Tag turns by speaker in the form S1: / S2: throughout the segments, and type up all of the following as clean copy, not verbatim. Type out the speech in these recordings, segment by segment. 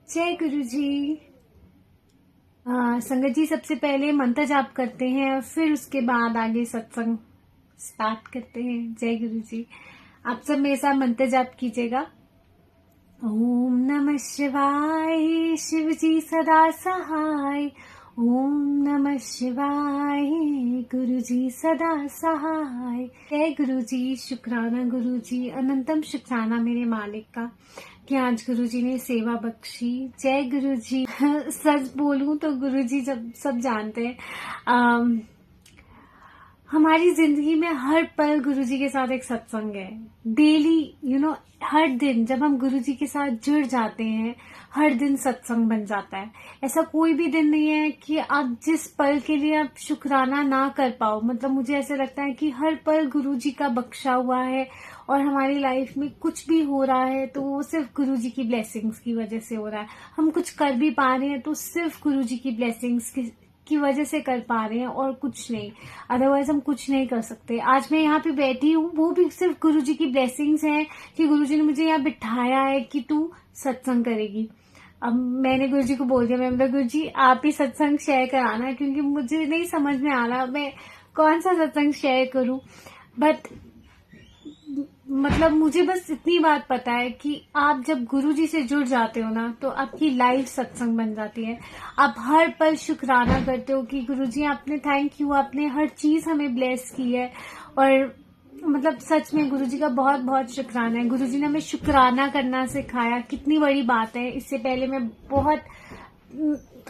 S1: जय गुरु जी। संगत जी, सबसे पहले मंत्र जाप करते हैं और फिर उसके बाद आगे सत्संग स्टार्ट करते हैं। जय गुरु जी। आप सब मेरे साथ मंत्र जाप कीजिएगा। ओम नमः शिवाय, शिव जी सदा सहाय। ओम नमः शिवाय, गुरु जी सदा सहाय। जय गुरु जी। शुक्राना गुरु जी, अनंतम शुक्राना मेरे मालिक का कि आज गुरु जी ने सेवा बख्शी। जय गुरु जी। सच बोलूं तो गुरु जी जब सब जानते हैं, हमारी जिंदगी में हर पल गुरु जी के साथ एक सत्संग है। डेली हर दिन जब हम गुरु जी के साथ जुड़ जाते हैं, हर दिन सत्संग बन जाता है। ऐसा कोई भी दिन नहीं है कि आप जिस पल के लिए आप शुक्राना ना कर पाओ। मतलब मुझे ऐसा लगता है कि हर पल गुरु जी का बख्शा हुआ है और हमारी लाइफ में कुछ भी हो रहा है तो वो सिर्फ गुरु जी की ब्लेसिंग्स की वजह से हो रहा है। हम कुछ कर भी पा रहे हैं तो सिर्फ गुरु जी की ब्लेसिंग्स की वजह से कर पा रहे हैं और कुछ नहीं। अदरवाइज हम कुछ नहीं कर सकते। आज मैं यहाँ पे बैठी हूँ, वो भी सिर्फ गुरु जी की ब्लेसिंग्स हैं कि गुरु जी ने मुझे यहाँ बिठाया है कि तू सत्संग करेगी। अब मैंने गुरु जी को बोल दिया, मैं गुरु जी आप ही सत्संग शेयर कराना, क्योंकि मुझे नहीं समझ में आ रहा मैं कौन सा सत्संग शेयर करूं। बट मतलब मुझे बस इतनी बात पता है कि आप जब गुरु जी से जुड़ जाते हो ना तो आपकी लाइफ सत्संग बन जाती है। आप हर पल शुक्राना करते हो कि गुरु जी आपने, थैंक यू, आपने हर चीज हमें ब्लेस की है। और मतलब सच में गुरु जी का बहुत बहुत शुक्राना है। गुरु जी ने हमें शुक्राना करना सिखाया, कितनी बड़ी बात है। इससे पहले मैं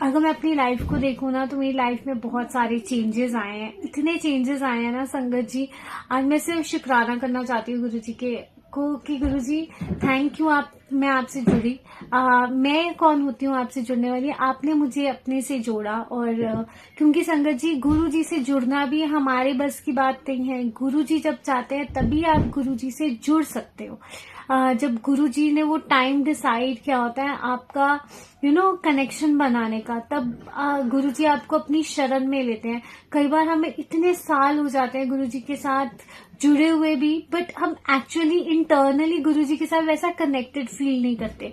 S1: अगर मैं अपनी लाइफ को देखूं ना तो मेरी लाइफ में बहुत सारे चेंजेस आए हैं, इतने चेंजेस आए हैं ना संगत जी। आज मैं सिर्फ शुक्राना करना चाहती हूँ गुरु जी को कि गुरु जी थैंक यू, मैं आपसे जुड़ी। मैं कौन होती हूँ आपसे जुड़ने वाली? आपने मुझे अपने से जोड़ा। और क्योंकि संगत जी गुरु जी से जुड़ना भी हमारे बस की बात नहीं है। गुरु जी जब चाहते हैं तभी आप गुरु जी से जुड़ सकते हो। जब गुरु जी ने वो टाइम डिसाइड किया होता है आपका कनेक्शन बनाने का, तब गुरु जी आपको अपनी शरण में लेते हैं। कई बार हमें इतने साल हो जाते हैं गुरु जी के साथ जुड़े हुए भी, बट हम एक्चुअली इंटरनली गुरु जी के साथ वैसा कनेक्टेड फील नहीं करते।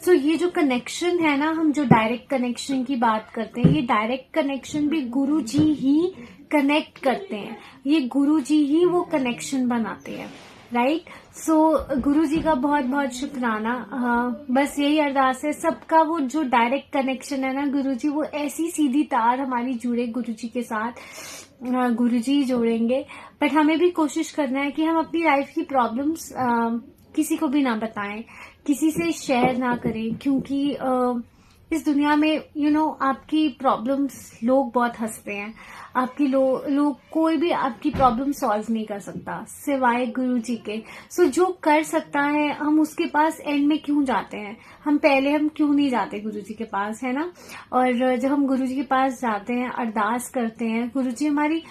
S1: सो ये जो कनेक्शन है ना, हम जो डायरेक्ट कनेक्शन की बात करते हैं, ये डायरेक्ट कनेक्शन भी गुरु जी ही कनेक्ट करते हैं। ये गुरु जी ही वो कनेक्शन बनाते हैं, राइट। सो गुरु जी का बहुत बहुत शुक्राना। बस यही अरदास है सबका, वो जो डायरेक्ट कनेक्शन है ना गुरु जी, वो ऐसी सीधी तार हमारी जुड़े गुरु जी के साथ। गुरु जी जोड़ेंगे, बट हमें भी कोशिश करना है कि हम अपनी लाइफ की प्रॉब्लम्स किसी को भी ना बताएं, किसी से शेयर ना करें, क्योंकि इस दुनिया में आपकी प्रॉब्लम्स लोग बहुत हंसते हैं। आपकी लोग कोई भी आपकी प्रॉब्लम सॉल्व नहीं कर सकता सिवाय गुरु जी के। सो जो कर सकता है हम उसके पास एंड में क्यों जाते हैं? हम क्यों नहीं जाते गुरु जी के पास, है ना। और जब हम गुरु जी के पास जाते हैं, अरदास करते हैं, गुरु जी हमारी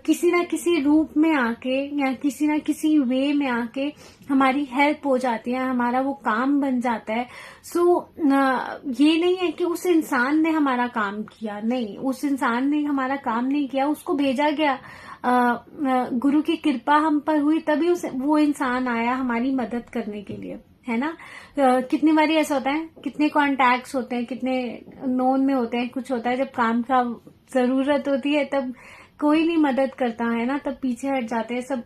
S1: किसी ना किसी रूप में आके या किसी ना किसी वे में आके हमारी हेल्प हो जाती है, हमारा वो काम बन जाता है। सो ये नहीं है कि उस इंसान ने हमारा काम किया, नहीं, उस इंसान ने हमारा काम नहीं किया, उसको भेजा गया। गुरु की कृपा हम पर हुई तभी वो इंसान आया हमारी मदद करने के लिए, है ना। कितनी बारी ऐसा होता है, कितने कॉन्टैक्ट्स होते हैं, कितने नोन में होते हैं, कुछ होता है जब काम का जरूरत होती है तब कोई नहीं मदद करता है ना, तब पीछे हट जाते हैं सब,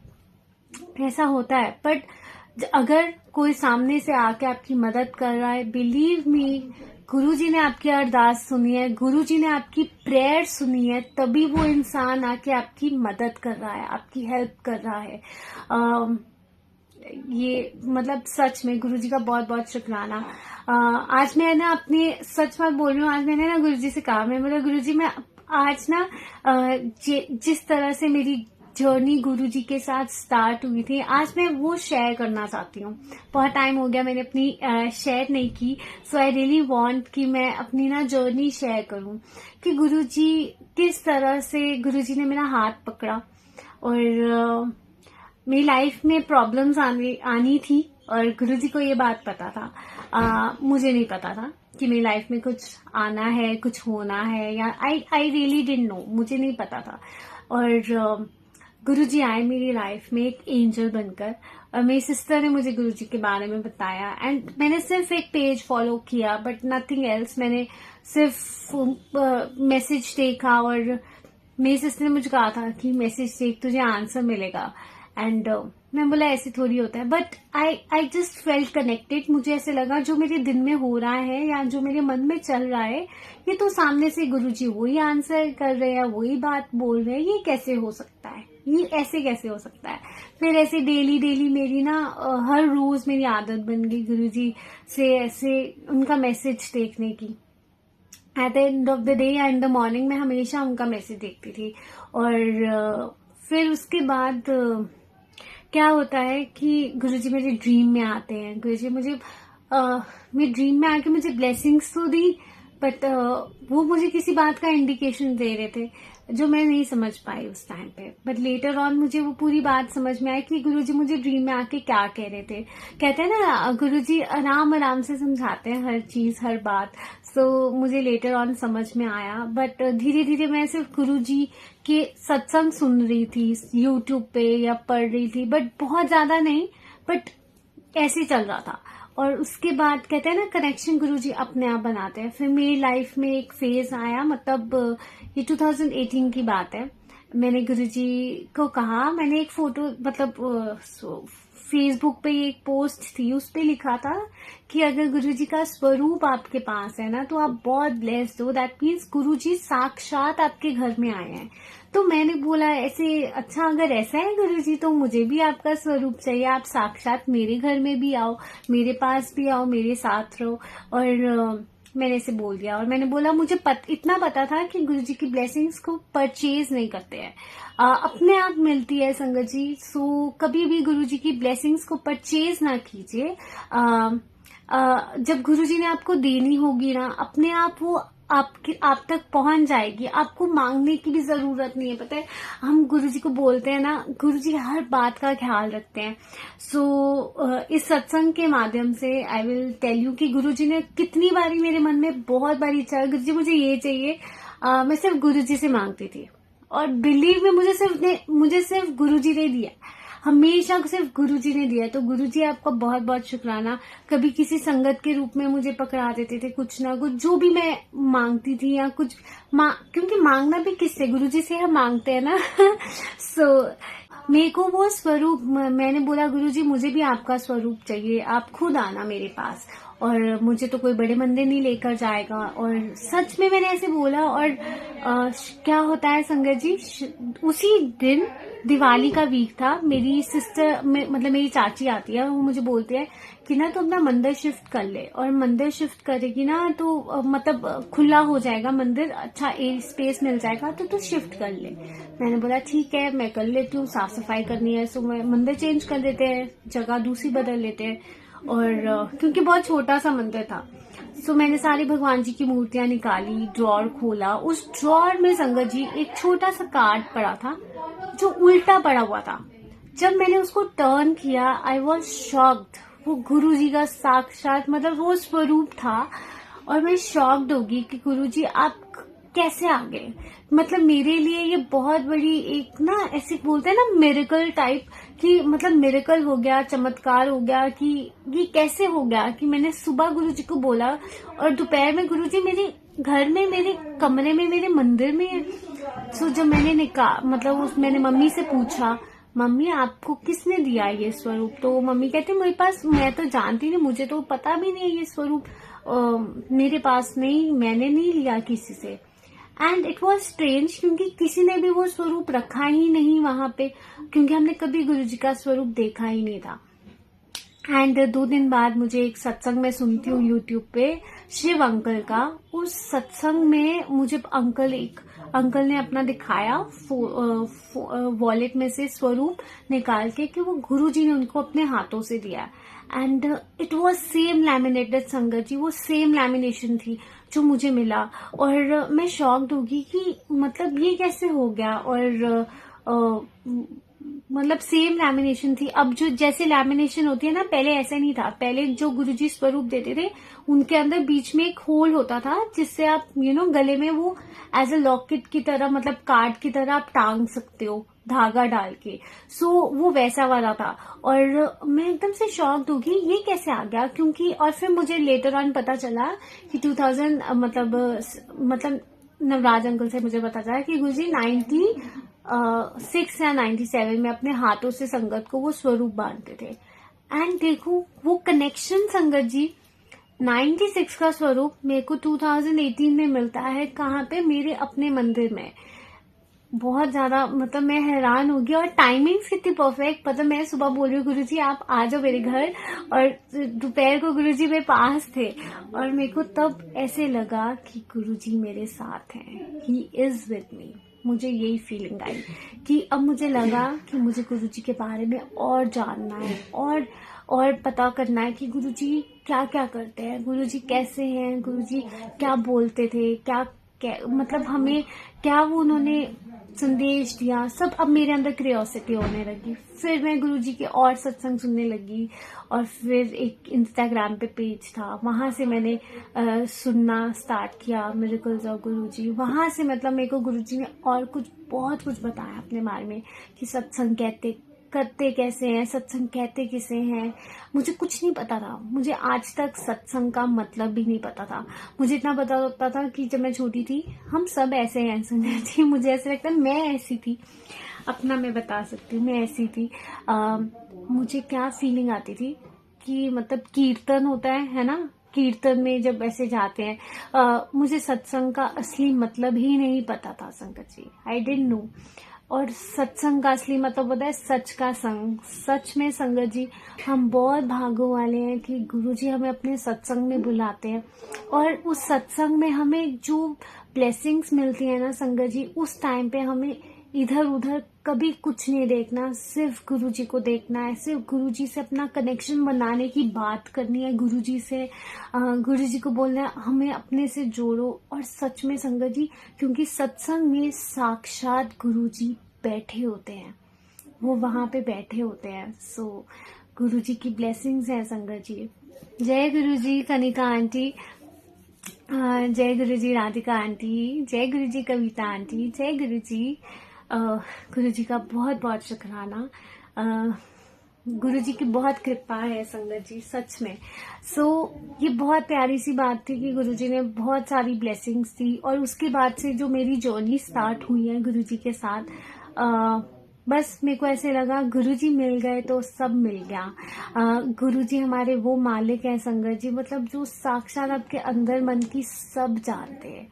S1: ऐसा होता है। बट अगर कोई सामने से आके आपकी मदद कर रहा है, बिलीव मी, गुरु जी ने आपकी अरदास सुनी है, गुरु जी ने आपकी प्रेयर सुनी है, तभी वो इंसान आके आपकी मदद कर रहा है, आपकी हेल्प कर रहा है। ये मतलब सच में गुरु जी का बहुत बहुत शुक्राना। आज मैं ना अपनी सच बात बोल रही हूँ, आज मैंने ना गुरु जी से कहा, मैं बोला गुरु जी मैं आज ना जिस तरह से मेरी जर्नी गुरु जी के साथ स्टार्ट हुई थी, आज मैं वो शेयर करना चाहती हूँ। बहुत टाइम हो गया मैंने अपनी शेयर नहीं की। सो आई रियली वांट कि मैं अपनी ना जर्नी शेयर करूँ कि गुरु जी किस तरह से गुरु जी ने मेरा हाथ पकड़ा और मेरी लाइफ में प्रॉब्लम्स आनी थी और गुरु जी को ये बात पता था। मुझे नहीं पता था कि मेरी लाइफ में कुछ आना है, कुछ होना है, या आई रियली डिडंट नो, मुझे नहीं पता था। और गुरु जी आए मेरी लाइफ में एक एंजल बनकर और मेरी सिस्टर ने मुझे गुरुजी के बारे में बताया एंड मैंने सिर्फ एक पेज फॉलो किया बट नथिंग एल्स। मैंने सिर्फ मैसेज देखा और मेरी सिस्टर ने मुझे कहा था कि मैसेज देख तुझे आंसर मिलेगा एंड मैं बोला ऐसे थोड़ी होता है but I just felt connected. मुझे ऐसे लगा जो मेरे दिन में हो रहा है या जो मेरे मन में चल रहा है ये तो सामने से गुरुजी वही आंसर कर रहे हैं, वही बात बोल रहे हैं, ये कैसे हो सकता है, ये ऐसे कैसे हो सकता है। फिर ऐसे डेली मेरी ना हर रोज मेरी आदत बन गई गुरुजी से ऐसे उनका मैसेज देखने की। At the end of the day या इन द मॉर्निंग मैं हमेशा उनका मैसेज देखती थी। और फिर उसके बाद क्या होता है कि गुरुजी मेरे ड्रीम में आते हैं। गुरुजी मुझे मेरे ड्रीम में आके मुझे ब्लेसिंग्स तो दी बट वो मुझे किसी बात का इंडिकेशन दे रहे थे जो मैं नहीं समझ पाई उस टाइम पे। बट लेटर ऑन मुझे वो पूरी बात समझ में आई कि गुरुजी मुझे ड्रीम में आके क्या कह रहे थे। कहते हैं ना गुरुजी आराम आराम से समझाते हैं हर चीज हर बात। सो मुझे लेटर ऑन समझ में आया बट धीरे धीरे मैं सिर्फ गुरुजी के सत्संग सुन रही थी यूट्यूब पे या पढ़ रही थी बट बहुत ज्यादा नहीं, बट ऐसे चल रहा था। और उसके बाद कहते हैं ना कनेक्शन गुरुजी अपने आप बनाते हैं। फिर मेरी लाइफ में एक फेज आया, मतलब ये 2018 की बात है। मैंने गुरुजी को कहा, मैंने एक फोटो मतलब फेसबुक पे एक पोस्ट थी उस पे लिखा था कि अगर गुरुजी का स्वरूप आपके पास है ना तो आप बहुत ब्लेस्ड हो। दैट मीन्स गुरुजी साक्षात आपके घर में आए हैं। तो मैंने बोला ऐसे, अच्छा अगर ऐसा है गुरुजी तो मुझे भी आपका स्वरूप चाहिए, आप साक्षात मेरे घर में भी आओ, मेरे पास भी आओ, मेरे साथ रहो। और मैंने इसे बोल दिया और मैंने बोला मुझे इतना पता था कि गुरुजी की ब्लेसिंग्स को परचेज नहीं करते हैं, अपने आप मिलती है संगत जी। सो कभी भी गुरुजी की ब्लेसिंग्स को परचेज ना कीजिए। जब गुरुजी ने आपको देनी होगी ना अपने आप वो आप तक पहुंच जाएगी, आपको मांगने की भी जरूरत नहीं है। पता है हम गुरुजी को बोलते हैं ना, गुरुजी हर बात का ख्याल रखते हैं। सो इस सत्संग के माध्यम से आई विल टेल यू कि गुरुजी ने कितनी बारी मेरे मन में बहुत बारी इच्छा है गुरुजी मुझे ये चाहिए, मैं सिर्फ गुरुजी से मांगती थी और बिलीव में मुझे सिर्फ गुरुजी ने दिया, हमेशा सिर्फ गुरुजी ने दिया। तो गुरुजी आपका बहुत बहुत शुक्राना। कभी किसी संगत के रूप में मुझे पकड़ा देते थे कुछ ना कुछ जो भी मैं मांगती थी या कुछ क्योंकि मांगना भी किससे, गुरुजी से हम मांगते हैं ना। सो मेरे को वो स्वरूप, मैंने बोला गुरुजी मुझे भी आपका स्वरूप चाहिए, आप खुद आना मेरे पास और मुझे तो कोई बड़े मंदिर नहीं लेकर जाएगा। और सच में मैंने ऐसे बोला। और क्या होता है संगत जी, उसी दिन दिवाली का वीक था। मेरी सिस्टर मतलब मेरी चाची आती है, वो मुझे बोलती है कि ना तो अपना मंदिर शिफ्ट कर ले, और मंदिर शिफ्ट करेगी ना तो मतलब खुला हो जाएगा मंदिर, अच्छा स्पेस मिल जाएगा तो तू शिफ्ट कर ले। मैंने बोला ठीक है मैं कर लेती हूँ, साफ सफाई करनी है। सो मैं मंदिर चेंज कर देते हैं, जगह दूसरी बदल लेते हैं। और क्योंकि बहुत छोटा सा मंदिर था सो मैंने सारी भगवान जी की मूर्तियां निकाली, ड्रॉर खोला। उस ड्रॉर में संगत जी एक छोटा सा कार्ड पड़ा था जो उल्टा पड़ा हुआ था। जब मैंने उसको टर्न किया आई वॉज शॉक्ड। वो गुरुजी का साक्षात मतलब वो स्वरूप था और मैं शॉक्ड होगी कि गुरुजी आप कैसे आ गए। मतलब मेरे लिए ये बहुत बड़ी एक ना ऐसे बोलते हैं ना मिरेकल टाइप कि मतलब मिरेकल हो गया, चमत्कार हो गया कि ये कैसे हो गया कि मैंने सुबह गुरुजी को बोला और दोपहर में गुरुजी मेरे घर में, मेरे कमरे में, मेरे मंदिर में है। सो जब मैंने मतलब मैंने मम्मी से पूछा मम्मी आपको किसने दिया ये स्वरूप, तो मम्मी कहती मेरे पास, मैं तो जानती नहीं, मुझे तो पता भी नहीं ये स्वरूप मेरे पास नहीं, मैंने नहीं लिया किसी से। एंड इट वॉज स्ट्रेंज क्योंकि किसी ने भी वो स्वरूप रखा ही नहीं वहां पे, क्योंकि हमने कभी गुरुजी का स्वरूप देखा ही नहीं था। एंड 2 दिन बाद मुझे एक सत्संग में सुनती हूँ यूट्यूब पे शिव अंकल का। उस सत्संग में मुझे अंकल ने अपना दिखाया वॉलेट में से स्वरूप निकाल के कि वो गुरुजी ने उनको अपने हाथों से दिया। And it was same laminated संगत जी, वो सेम लैमिनेशन थी जो मुझे मिला। और मैं शॉक्ड होगी कि मतलब ये कैसे हो गया। और मतलब सेम लैमिनेशन थी। अब जो जैसे लैमिनेशन होती है ना, पहले ऐसा नहीं था। पहले जो गुरुजी स्वरूप देते थे उनके अंदर बीच में एक होल होता था जिससे आप गले में वो एज अ लॉकेट की तरह मतलब कार्ड की तरह आप टांग सकते हो धागा डाल के। सो वो वैसा वाला था और मैं एकदम से शॉक्ड हो गई ये कैसे आ गया, क्योंकि और फिर मुझे लेटर ऑन पता चला कि 2000 मतलब नवराज अंकल से मुझे पता चला कि गुरुजी 96 या 97 में अपने हाथों से संगत को वो स्वरूप बांधते थे। एंड देखो वो कनेक्शन संगत जी, 96 का स्वरूप मेरे को 2018 में मिलता है। कहाँ पे? मेरे अपने मंदिर में। बहुत ज्यादा मतलब मैं हैरान हो गई और टाइमिंग्स कितनी परफेक्ट। मतलब मैं सुबह बोल रही हूँ गुरुजी आप आ जाओ मेरे घर, और दोपहर को गुरुजी मेरे पास थे और मेरे को तब ऐसे लगा कि गुरुजी मेरे साथ हैं, ही इज विद मी। मुझे यही फीलिंग आई कि अब मुझे लगा कि मुझे गुरुजी के बारे में और जानना है और पता करना है कि गुरुजी क्या क्या करते हैं, गुरुजी कैसे हैं, गुरुजी क्या बोलते थे, क्या मतलब हमें क्या वो उन्होंने संदेश दिया, सब अब मेरे अंदर क्यूरियोसिटी होने लगी। फिर मैं गुरुजी के और सत्संग सुनने लगी और फिर एक इंस्टाग्राम पे पेज था, वहां से मैंने सुनना स्टार्ट किया मिरेकल्स ऑफ गुरुजी। वहां से मतलब मेरे को गुरुजी ने और बहुत कुछ बताया अपने बारे में कि सत्संग करते कैसे हैं, सत्संग कहते किसे हैं। मुझे कुछ नहीं पता था, मुझे आज तक सत्संग का मतलब भी नहीं पता था। मुझे इतना पता होता था कि जब मैं छोटी थी हम सब ऐसे हैं संगत जी। मुझे ऐसा लगता है मैं ऐसी थी, अपना मैं बता सकती हूँ, मैं ऐसी थी। मुझे क्या फीलिंग आती थी कि मतलब कीर्तन होता है ना, कीर्तन में जब ऐसे जाते हैं, मुझे सत्संग का असली मतलब ही नहीं पता था संगत जी, आई डिडंट नो। और सत्संग का असली मतलब होता है सच का संग। सच में संगत जी हम बहुत भागों वाले हैं कि गुरुजी हमें अपने सत्संग में बुलाते हैं और उस सत्संग में हमें जो ब्लेसिंग्स मिलती है ना संगत जी, उस टाइम पे हमें इधर उधर कभी कुछ नहीं देखना, सिर्फ गुरुजी को देखना है, सिर्फ गुरुजी से अपना कनेक्शन बनाने की बात करनी है, गुरुजी से गुरुजी को बोलना है हमें अपने से जोड़ो। और सच में संगत जी, क्योंकि सत्संग में साक्षात गुरुजी बैठे होते हैं, वो वहां पे बैठे होते हैं। सो गुरुजी की ब्लेसिंग्स हैं संगत जी। जय गुरुजी कनिका आंटी, जय गुरुजी राधिका आंटी, जय गुरुजी कविता आंटी, जय गुरुजी। गुरुजी का बहुत बहुत शुक्राना। गुरुजी की बहुत कृपा है संगत जी, सच में। ये बहुत प्यारी सी बात थी कि गुरुजी ने बहुत सारी ब्लेसिंग्स दी और उसके बाद से जो मेरी जर्नी स्टार्ट हुई है गुरुजी के साथ, बस मेरे को ऐसे लगा गुरुजी मिल गए तो सब मिल गया। गुरुजी हमारे वो मालिक हैं संगत जी, मतलब जो साक्षात आपके अंदर मन की सब जानते हैं।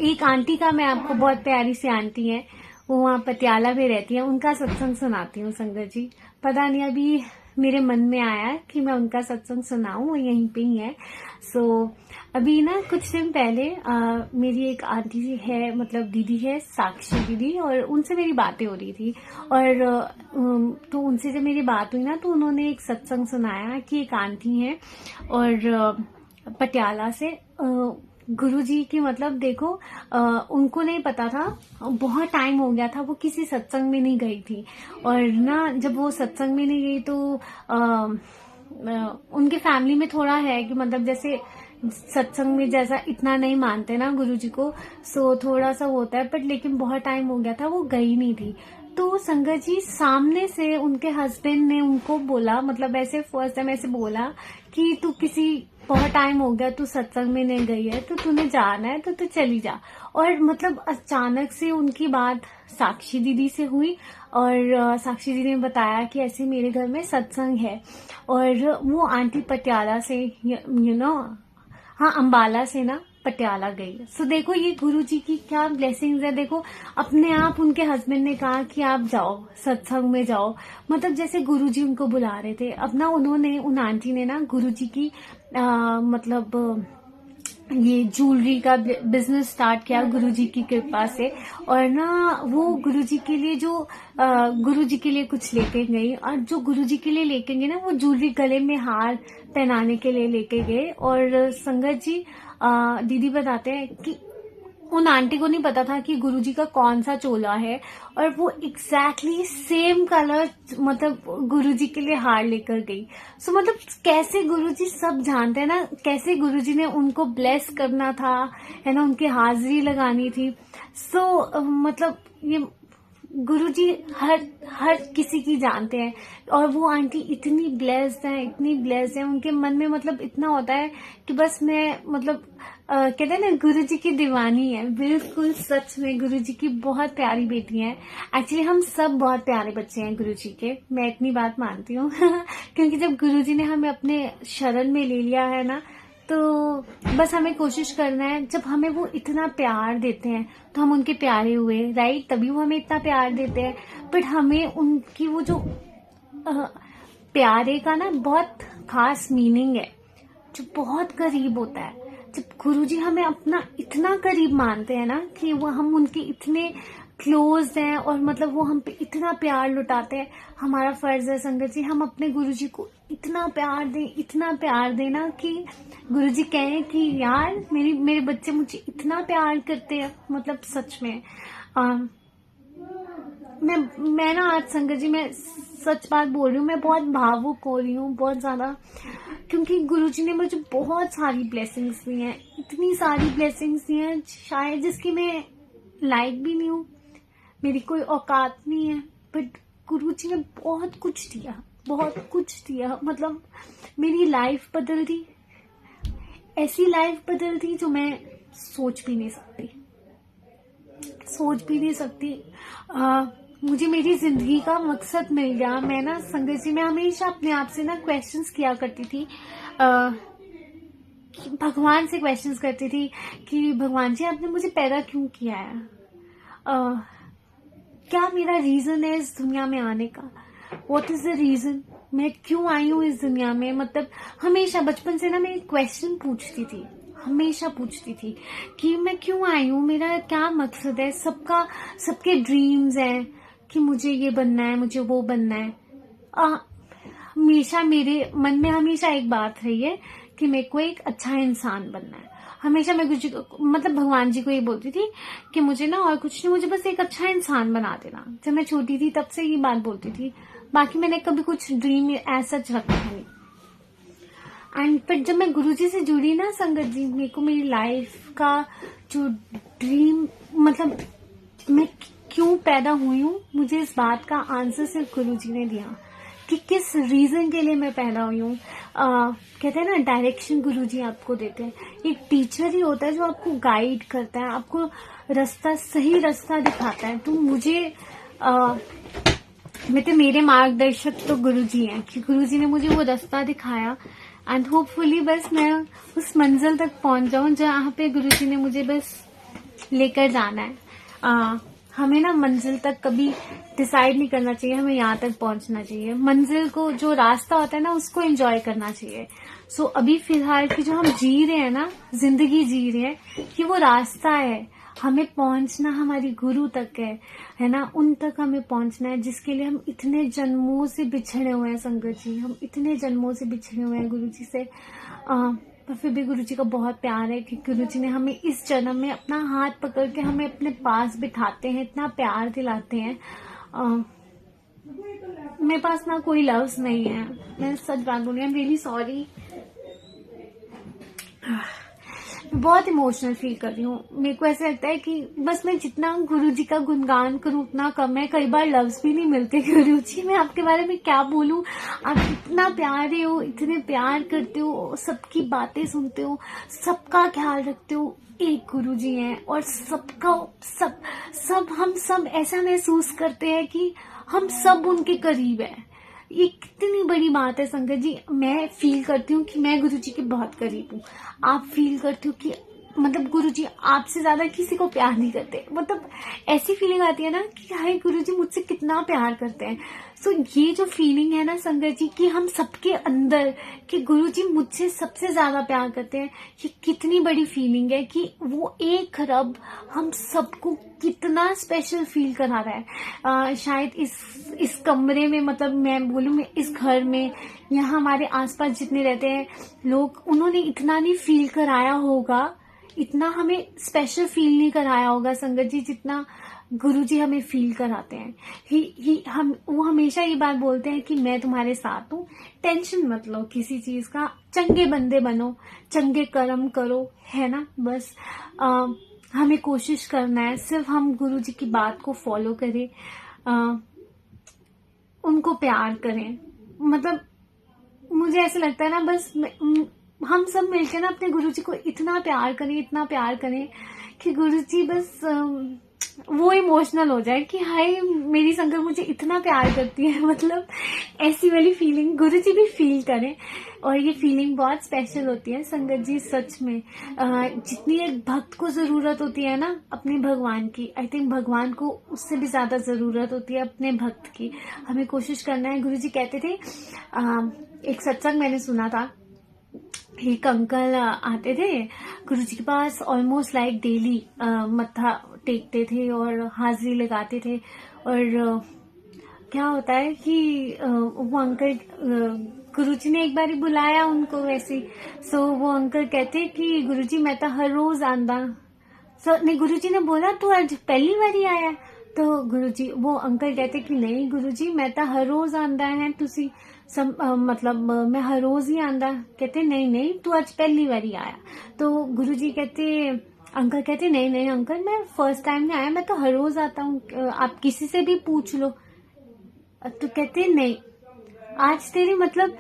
S1: एक आंटी का मैं आपको, बहुत प्यारी सी आंटी है, वो वहाँ पटियाला में रहती है, उनका सत्संग सुनाती हूँ संगत जी। पता नहीं अभी मेरे मन में आया कि मैं उनका सत्संग सुनाऊं, वो यहीं पे ही है। अभी ना कुछ दिन पहले मेरी एक आंटी है, मतलब दीदी है, साक्षी दीदी, और उनसे मेरी बातें हो रही थी और तो उनसे जब मेरी बात हुई ना तो उन्होंने एक सत्संग सुनाया कि एक आंटी है और पटियाला से गुरुजी की, मतलब देखो उनको नहीं पता था, बहुत टाइम हो गया था वो किसी सत्संग में नहीं गई थी। और ना जब वो सत्संग में नहीं गई तो उनके फैमिली में थोड़ा है कि मतलब जैसे सत्संग में जैसा इतना नहीं मानते ना गुरुजी को, थोड़ा सा होता है, बट लेकिन बहुत टाइम हो गया था वो गई नहीं थी। तो संगत जी सामने से उनके हस्बैंड ने उनको बोला, मतलब ऐसे फर्स्ट टाइम ऐसे बोला कि तू बहुत टाइम हो गया तू सत्संग में नहीं गई है, तो तूने जाना है तो तू चली जा। और मतलब अचानक से उनकी बात साक्षी दीदी से हुई और साक्षी दीदी ने बताया कि ऐसे मेरे घर में सत्संग है और वो आंटी पटियाला से अंबाला से ना पटियाला गई। देखो ये गुरुजी की क्या ब्लेसिंग्स है। देखो अपने आप उनके हस्बैंड ने कहा कि आप जाओ सत्संग में जाओ, मतलब जैसे गुरुजी उनको बुला रहे थे। अब ना उन आंटी ने ना गुरुजी की मतलब ये ज्वेलरी का बिजनेस स्टार्ट किया गुरुजी की कृपा से। और ना वो गुरुजी के लिए गुरुजी के लिए कुछ लेके गई, और जो गुरुजी के लिए लेके गई ना वो ज्वेलरी, गले में हार पहनाने के लिए लेके गए। और संगत जी दीदी बताते हैं कि उन आंटी को नहीं पता था कि गुरुजी का कौन सा चोला है, और वो एग्जैक्टली सेम कलर मतलब गुरुजी के लिए हार लेकर गई। सो मतलब कैसे गुरुजी सब जानते हैं ना, कैसे गुरुजी ने उनको ब्लेस करना था, है ना, उनकी हाजिरी लगानी थी। सो मतलब ये गुरुजी हर किसी की जानते हैं, और वो आंटी इतनी ब्लेस्ड है, इतनी ब्लेस्ड है, उनके मन में मतलब इतना होता है कि बस मैं मतलब कहते हैं ना गुरुजी की दीवानी है। बिल्कुल सच में गुरुजी की बहुत प्यारी बेटी है। एक्चुअली हम सब बहुत प्यारे बच्चे हैं गुरुजी के, मैं इतनी बात मानती हूँ क्योंकि जब गुरुजी ने हमें अपने शरण में ले लिया है ना, तो बस हमें कोशिश करना है, जब हमें वो इतना प्यार देते हैं तो हम उनके प्यारे हुए, राइट, तभी वो हमें इतना प्यार देते हैं। बट हमें उनकी वो जो प्यारे का ना बहुत खास मीनिंग है, जो बहुत करीब होता है। जब गुरुजी हमें अपना इतना करीब मानते हैं ना कि वो हम उनके इतने क्लोज हैं, और मतलब वो हम पे इतना प्यार लुटाते हैं, हमारा फर्ज है संगत जी हम अपने गुरुजी को इतना प्यार दें ना कि गुरुजी कहें कि यार मेरे बच्चे मुझे इतना प्यार करते हैं। मतलब सच में मैं ना आज संगत जी मैं सच बात बोल रही हूँ, मैं बहुत भावुक हो रही हूँ बहुत ज्यादा, क्योंकि गुरुजी ने मुझे बहुत सारी ब्लेसिंग्स दी हैं, इतनी सारी ब्लेसिंग्स दी हैं शायद जिसकी मैं लायक भी नहीं हूँ, मेरी कोई औकात नहीं है। बट गुरुजी ने बहुत कुछ दिया, मतलब मेरी लाइफ बदल दी, ऐसी लाइफ बदल दी जो मैं सोच भी नहीं सकती। मुझे मेरी जिंदगी का मकसद मिल गया। मैं ना संगत जी मैं हमेशा अपने आप से ना क्वेश्चंस किया करती थी, भगवान से क्वेश्चंस करती थी कि भगवान जी आपने मुझे पैदा क्यों किया है, क्या मेरा रीजन है इस दुनिया में आने का, व्हाट इज द रीजन, मैं क्यों आई हूँ इस दुनिया में। मतलब हमेशा बचपन से ना मैं क्वेश्चन पूछती थी, हमेशा पूछती थी कि मैं क्यों आई हूँ, मेरा क्या मकसद है। सबके ड्रीम्स हैं कि मुझे ये बनना है, मुझे वो बनना है। हमेशा मेरे मन में हमेशा एक बात रही है कि मेरे को एक अच्छा इंसान बनना है। हमेशा मैं गुरुजी को मतलब भगवान जी को ये बोलती थी कि मुझे ना और कुछ नहीं, मुझे बस एक अच्छा इंसान बना देना। जब मैं छोटी थी तब से ये बात बोलती थी, बाकी मैंने कभी कुछ ड्रीम ऐसा रखा नहीं। एंड बट जब मैं गुरुजी से जुड़ी ना संगत जी, मेरे को मेरी लाइफ का जो ड्रीम, मतलब मैं क्यों पैदा हुई हूँ, मुझे इस बात का आंसर सिर्फ गुरुजी ने दिया कि किस रीजन के लिए मैं पैदा हुई हूँ। कहते हैं ना डायरेक्शन गुरुजी आपको देते हैं, एक टीचर ही होता है जो आपको गाइड करता है, आपको सही रास्ता दिखाता है। तो मुझे मेरे मार्गदर्शक तो गुरुजी हैं कि गुरुजी ने मुझे वो रास्ता दिखाया, एंड होपफुली बस मैं उस मंजिल तक पहुंच जाऊं जहाँ पे गुरुजी ने मुझे बस लेकर जाना है। हमें ना मंजिल तक कभी डिसाइड नहीं करना चाहिए, हमें यहाँ तक पहुंचना चाहिए। मंजिल को जो रास्ता होता है ना उसको एंजॉय करना चाहिए। सो अभी फिलहाल की जो हम जी रहे हैं ना, जिंदगी जी रहे हैं, कि वो रास्ता है, हमें पहुंचना हमारी गुरु तक है ना, उन तक हमें पहुंचना है जिसके लिए हम इतने जन्मों से बिछड़े हुए हैं संगत जी, हम इतने जन्मों से बिछड़े हुए हैं गुरु जी से। पर फिर भी गुरुजी का बहुत प्यार है कि गुरुजी ने हमें इस जन्म में अपना हाथ पकड़ के हमें अपने पास बिठाते हैं, इतना प्यार दिलाते हैं। मेरे पास ना कोई लफ्ज नहीं है, मैं सच बात बोल रही हूँ, आई एम रियली सॉरी। बहुत इमोशनल फील कर रही हूँ। मेरे को ऐसा लगता है कि बस मैं जितना गुरुजी का गुणगान करूँ उतना कम है। कई बार लफ्ज भी नहीं मिलते। गुरुजी मैं आपके बारे में क्या बोलूँ, आप इतना प्यारे हो, इतने प्यार करते हो, सबकी बातें सुनते हो, सबका ख्याल रखते हो। एक गुरुजी हैं और हम सब ऐसा महसूस करते हैं कि हम सब उनके करीब है। ये कितनी बड़ी बात है संगत जी। मैं फील करती हूँ कि मैं गुरुजी के बहुत करीब हूँ। आप फील करते हो कि मतलब गुरुजी आपसे ज्यादा किसी को प्यार नहीं करते। मतलब ऐसी फीलिंग आती है ना कि हाय गुरुजी मुझसे कितना प्यार करते हैं। सो ये जो फीलिंग है ना संगत जी कि हम सबके अंदर कि गुरुजी मुझसे सबसे ज्यादा प्यार करते हैं, ये कितनी बड़ी फीलिंग है कि वो एक रब हम सबको कितना स्पेशल फील करा रहा है। शायद इस कमरे में, मतलब मैं बोलूँ इस घर में, यहाँ हमारे आसपास जितने रहते हैं लोग, उन्होंने इतना नहीं फील कराया होगा इतना हमें स्पेशल फील नहीं कराया होगा संगत जी जितना गुरुजी हमें फील कराते हैं। वो हमेशा ये बात बोलते हैं कि मैं तुम्हारे साथ हूँ, टेंशन मत लो किसी चीज का, चंगे बंदे बनो, चंगे कर्म करो, है ना। बस हमें कोशिश करना है, सिर्फ हम गुरुजी की बात को फॉलो करें, उनको प्यार करें। मतलब मुझे ऐसा लगता है ना, बस हम सब मिलकर ना अपने गुरुजी को इतना प्यार करें, इतना प्यार करें कि गुरुजी बस वो इमोशनल हो जाए कि हाय मेरी संगत मुझे इतना प्यार करती है। मतलब ऐसी वाली फीलिंग गुरुजी भी फील करें, और ये फीलिंग बहुत स्पेशल होती है संगत जी। सच में जितनी एक भक्त को जरूरत होती है ना अपने भगवान की, आई थिंक भगवान को उससे भी ज्यादा जरूरत होती है अपने भक्त की। हमें कोशिश करना है। गुरुजी कहते थे, एक सत्संग मैंने सुना था, एक अंकल आते थे गुरुजी के पास, ऑलमोस्ट लाइक डेली मत्था टेकते थे और हाजिरी लगाते थे। और क्या होता है कि वो अंकल, गुरुजी ने एक बार बुलाया उनको वैसे, सो वो अंकल कहते कि गुरुजी मैं तो हर रोज आंदा। नहीं, गुरुजी ने बोला तू आज पहली बार ही आया, तो गुरुजी, वो अंकल कहते कि नहीं गुरुजी मैं तो हर रोज आंदा है, तुसी मतलब मैं हर रोज ही आंदा। कहते नहीं तू आज पहली बार ही आया। तो गुरुजी कहते, अंकल कहते नहीं अंकल मैं फर्स्ट टाइम नहीं आया, मैं तो हर रोज आता हूँ, आप किसी से भी पूछ लो। तो कहते नहीं आज तेरी मतलब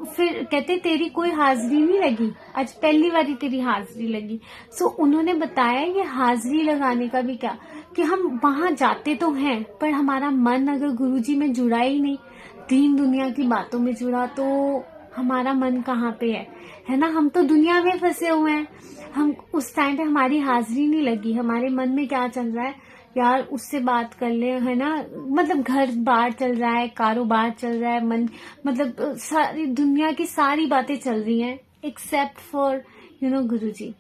S1: फिर कहते तेरी कोई हाजिरी नहीं लगी, आज पहली बार ही तेरी हाजिरी लगी। सो उन्होंने बताया ये हाजिरी लगाने का भी क्या, कि हम वहां जाते तो हैं पर हमारा मन अगर गुरुजी में जुड़ा ही नहीं, दीन दुनिया की बातों में जुड़ा, तो हमारा मन कहाँ पे है ना। हम तो दुनिया में फंसे हुए हैं, हम उस टाइम पे हमारी हाजिरी नहीं लगी, हमारे मन में क्या चल रहा है यार उससे बात कर ले, है ना। मतलब घर बार चल रहा है, कारोबार चल रहा है, मन मतलब सारी दुनिया की सारी बातें चल रही हैं एक्सेप्ट फॉर गुरुजी।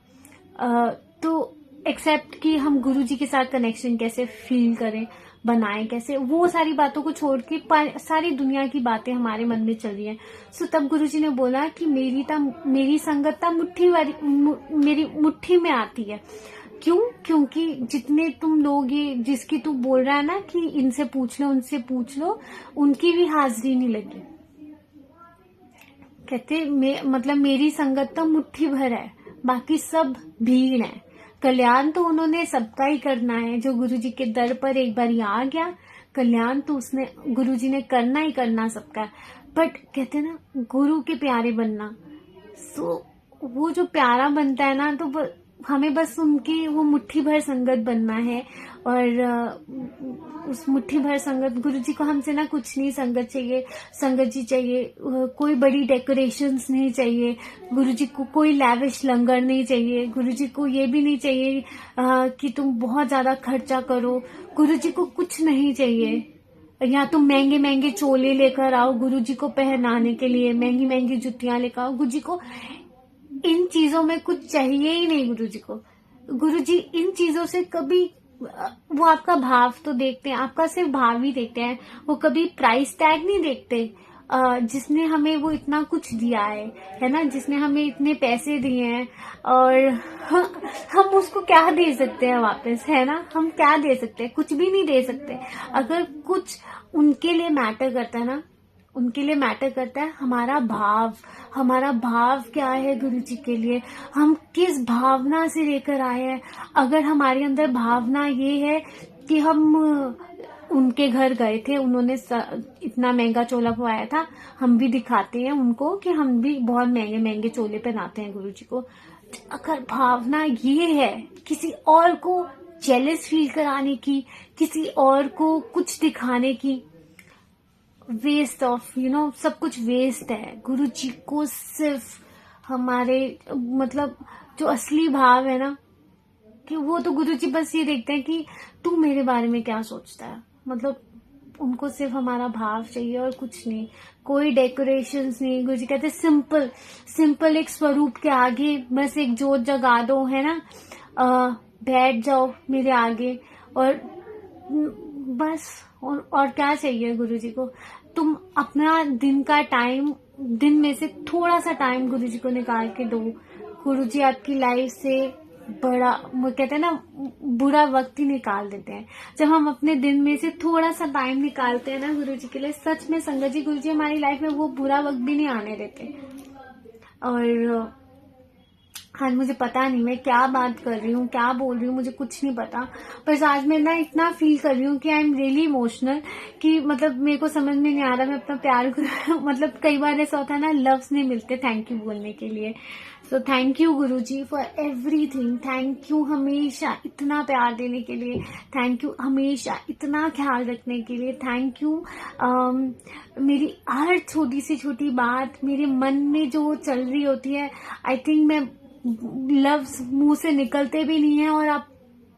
S1: तो एक्सेप्ट कि हम गुरुजी के साथ कनेक्शन कैसे फील करें, बनाएं कैसे, वो सारी बातों को छोड़ के सारी दुनिया की बातें हमारे मन में चल रही हैं। सो तब गुरुजी ने बोला कि मेरी संगत मेरी मुट्ठी में आती है। क्यों? क्योंकि जितने तुम लोग ये जिसकी तू बोल रहा है ना कि इनसे पूछ लो उनसे पूछ लो, उनकी भी हाजिरी नहीं लगी। कहते मतलब मेरी संगत तो मुट्ठी भर है, बाकी सब भीड़ है। कल्याण तो उन्होंने सबका ही करना है, जो गुरुजी के दर पर एक बार आ गया कल्याण तो उसने गुरुजी ने करना ही करना सबका। बट कहते ना गुरु के प्यारे बनना, सो वो जो प्यारा बनता है ना, तो हमें बस उनकी वो मुट्ठी भर संगत बनना है। और उस मुट्ठी भर संगत, गुरुजी को हमसे ना कुछ नहीं संगत जी चाहिए, कोई बड़ी डेकोरेशंस नहीं चाहिए, गुरुजी को कोई लैविश लंगर नहीं चाहिए, गुरुजी को ये भी नहीं चाहिए कि तुम बहुत ज्यादा खर्चा करो, गुरुजी को कुछ नहीं चाहिए। या तुम महंगे महंगे चोले लेकर आओ गुरुजी को पहनाने के लिए, महंगी महंगी जुतियां लेकर आओ, गुरुजी को इन चीजों में कुछ चाहिए ही नहीं। गुरुजी को, गुरुजी इन चीजों से कभी, वो आपका भाव तो देखते हैं, आपका सिर्फ भाव ही देखते हैं, वो कभी प्राइस टैग नहीं देखते। जिसने हमें वो इतना कुछ दिया है ना, जिसने हमें इतने पैसे दिए हैं, और हम उसको क्या दे सकते हैं वापस, है ना। हम क्या दे सकते हैं? कुछ भी नहीं दे सकते। अगर कुछ उनके लिए मैटर करता है ना, उनके लिए मैटर करता है हमारा भाव। हमारा भाव क्या है गुरुजी के लिए, हम किस भावना से लेकर आए हैं। अगर हमारे अंदर भावना ये है कि हम उनके घर गए थे, उन्होंने इतना महंगा चोला पवाया था, हम भी दिखाते हैं उनको कि हम भी बहुत महंगे महंगे चोले पहनाते हैं गुरुजी को। अगर भावना ये है किसी और को जेलस फील कराने की, किसी और को कुछ दिखाने की, वेस्ट ऑफ सब कुछ वेस्ट है। गुरुजी को सिर्फ हमारे मतलब जो असली भाव है ना, कि वो तो गुरुजी बस ये देखते हैं कि तू मेरे बारे में क्या सोचता है। मतलब उनको सिर्फ हमारा भाव चाहिए और कुछ नहीं, कोई डेकोरेशंस नहीं। गुरुजी कहते सिंपल एक स्वरूप के आगे बस एक जोत जगा दो, है ना, बैठ जाओ मेरे आगे, और बस और क्या चाहिए गुरुजी को। तुम अपना दिन का टाइम, दिन में से थोड़ा सा टाइम गुरुजी को निकाल के दो। गुरुजी आपकी लाइफ से बड़ा, वो कहते हैं ना, बुरा वक्त ही निकाल देते हैं। जब हम अपने दिन में से थोड़ा सा टाइम निकालते हैं ना गुरुजी के लिए, सच में संगत जी, गुरुजी हमारी लाइफ में वो बुरा वक्त भी नहीं आने देते। और आज मुझे पता नहीं मैं क्या बात कर रही हूँ, क्या बोल रही हूँ, मुझे कुछ नहीं पता, पर आज मैं ना इतना फील कर रही हूँ कि आई एम रियली इमोशनल, कि मतलब मेरे को समझ में नहीं आ रहा मैं अपना प्यार को मतलब कई बार ऐसा होता है ना, लफ्ज नहीं मिलते थैंक यू बोलने के लिए। So thank you Guruji for everything, thank you हमेशा इतना प्यार देने के लिए, थैंक यू हमेशा इतना ख्याल रखने के लिए, थैंक यू मेरी हर छोटी से छोटी बात मेरे मन में जो चल रही होती है, आई थिंक मैं लफ्ज मुंह से निकलते भी नहीं है और आप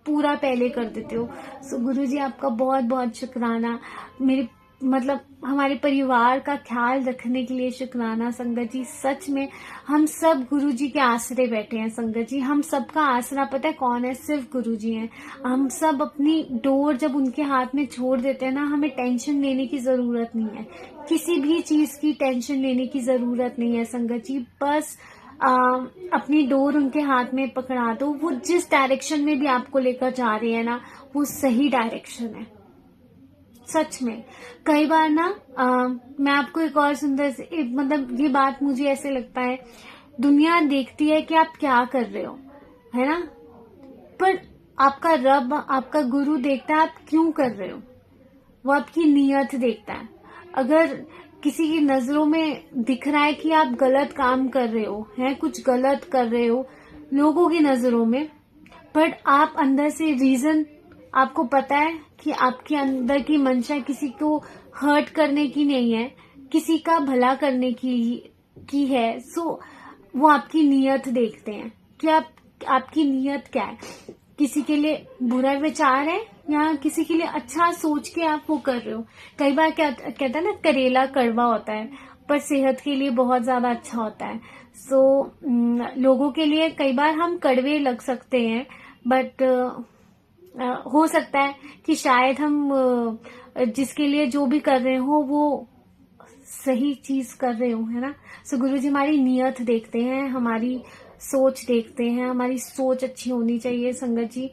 S1: पूरा पहले कर देते हो। सो गुरुजी आपका बहुत बहुत शुक्राना, मेरे मतलब हमारे परिवार का ख्याल रखने के लिए शुक्राना संगत जी। सच में हम सब गुरुजी के आसरे बैठे हैं संगत जी, हम सबका आसरा पता है कौन है, सिर्फ गुरुजी हैं। हम सब अपनी डोर जब उनके हाथ में छोड़ देते हैं ना, हमें टेंशन लेने की जरूरत नहीं है, किसी भी चीज की टेंशन लेने की जरूरत नहीं है संगत जी। बस अपनी डोर उनके हाथ में पकड़ा दो, वो जिस डायरेक्शन में भी आपको लेकर जा रहे हैं ना, वो सही डायरेक्शन है। सच में कई बार ना मैं आपको एक और सुंदर मतलब ये बात मुझे ऐसे लगता है, दुनिया देखती है कि आप क्या कर रहे हो, है ना, पर आपका रब, आपका गुरु देखता है आप क्यों कर रहे हो, वो आपकी नीयत देखता है। अगर किसी की नजरों में दिख रहा है कि आप गलत काम कर रहे हो, है कुछ गलत कर रहे हो लोगों की नजरों में, बट आप अंदर से रीजन आपको पता है कि आपके अंदर की मंशा किसी को हर्ट करने की नहीं है, किसी का भला करने की है। सो वो आपकी नीयत देखते हैं कि आपकी नीयत क्या है, किसी के लिए बुरा विचार है या किसी के लिए अच्छा सोच के आप वो कर रहे हो। कई बार क्या कहता है ना, करेला कड़वा होता है पर सेहत के लिए बहुत ज्यादा अच्छा होता है। सो लोगों के लिए कई बार हम कड़वे लग सकते हैं, बट हो सकता है कि शायद हम जिसके लिए जो भी कर रहे हो वो सही चीज कर रहे हो, है ना। सो गुरुजी हमारी नीयत देखते हैं, हमारी सोच देखते हैं, हमारी सोच अच्छी होनी चाहिए संगत जी।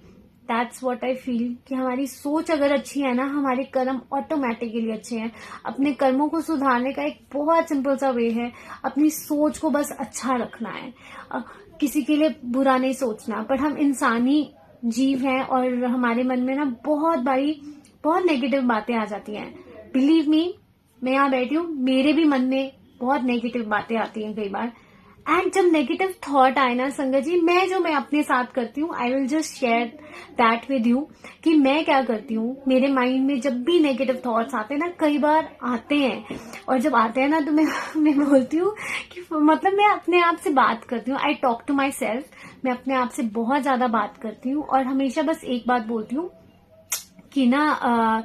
S1: दैट्स व्हाट आई फील कि हमारी सोच अगर अच्छी है ना, हमारे कर्म ऑटोमेटिकली अच्छे हैं। अपने कर्मों को सुधारने का एक बहुत सिंपल सा वे है, अपनी सोच को बस अच्छा रखना है, किसी के लिए बुरा नहीं सोचना। पर हम इंसानी जीव हैं और हमारे मन में ना बहुत नेगेटिव बातें आ जाती हैं। बिलीव मी, मैं यहाँ बैठी हूँ, मेरे भी मन में बहुत नेगेटिव बातें आती हैं कई बार। एंड जब नेगेटिव थॉट आए ना संगत जी, मैं अपने साथ करती हूँ, I will just share that with you कि मैं क्या करती हूँ। मेरे माइंड में जब भी नेगेटिव थॉट्स आते हैं ना, कई बार आते हैं, और जब आते हैं ना तो मैं बोलती हूँ कि मतलब मैं अपने आप से बात करती हूँ, I talk to myself. मैं अपने आप से बहुत ज्यादा बात करती हूँ और हमेशा बस एक बात बोलती हूँ कि ना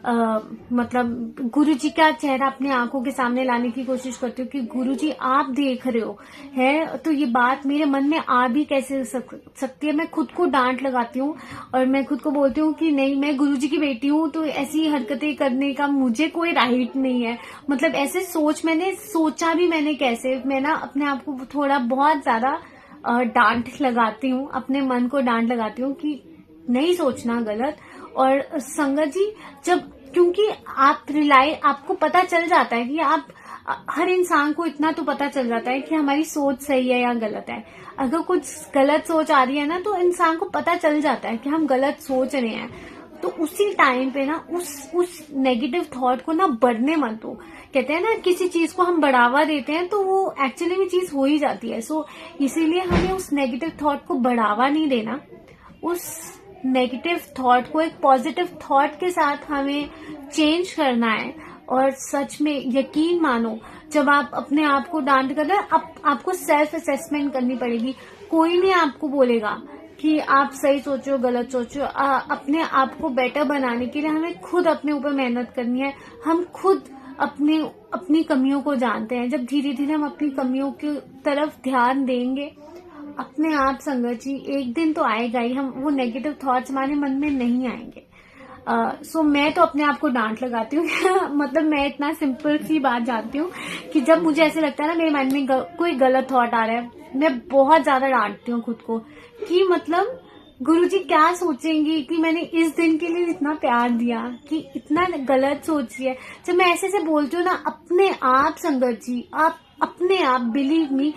S1: मतलब गुरुजी का चेहरा अपने आंखों के सामने लाने की कोशिश करती हूँ कि गुरुजी आप देख रहे हो, है तो ये बात मेरे मन में आ भी कैसे सकती है। मैं खुद को डांट लगाती हूँ और मैं खुद को बोलती हूँ कि नहीं, मैं गुरुजी की बेटी हूँ तो ऐसी हरकतें करने का मुझे कोई राइट नहीं है। मतलब ऐसे मैंने सोचा कैसे, मैं ना अपने आप को थोड़ा बहुत ज्यादा डांट लगाती हूँ, अपने मन को डांट लगाती हूँ कि नहीं सोचना गलत। और संगत जी जब, क्योंकि आपको पता चल जाता है कि आप, हर इंसान को इतना तो पता चल जाता है कि हमारी सोच सही है या गलत है। अगर कुछ गलत सोच आ रही है ना, तो इंसान को पता चल जाता है कि हम गलत सोच रहे हैं। तो उसी टाइम पे ना उस नेगेटिव थॉट को ना बढ़ने मत दो। कहते हैं ना, किसी चीज को हम बढ़ावा देते हैं तो वो एक्चुअली में चीज हो ही जाती है। सो इसीलिए हमें उस नेगेटिव थॉट को बढ़ावा नहीं देना, उस नेगेटिव थॉट को एक पॉजिटिव थॉट के साथ हमें चेंज करना है। और सच में यकीन मानो, जब आप अपने आप को डांट कर रहे हैं, आपको सेल्फ असेसमेंट करनी पड़ेगी। कोई नहीं आपको बोलेगा कि आप सही सोचो गलत सोचो। अपने आप को बेटर बनाने के लिए हमें खुद अपने ऊपर मेहनत करनी है। हम खुद अपनी कमियों को जानते हैं। जब धीरे धीरे हम अपनी कमियों की तरफ ध्यान देंगे, अपने आप संगत जी एक दिन तो आएगा ही, हम वो नेगेटिव थॉट्स हमारे मन में नहीं आएंगे। सो मैं तो अपने आप को डांट लगाती हूँ मतलब मैं इतना सिंपल सी बात जानती हूँ कि जब मुझे ऐसे लगता है ना मेरे माइंड में कोई गलत थॉट आ रहा है, मैं बहुत ज्यादा डांटती हूँ खुद को कि मतलब गुरुजी क्या सोचेंगे कि मैंने इस दिन के लिए इतना प्यार दिया, कि इतना गलत सोच रही है। जब मैं ऐसे से बोलती हूँ ना, अपने आप संगत जी, आप अपने आप बिलीव मी,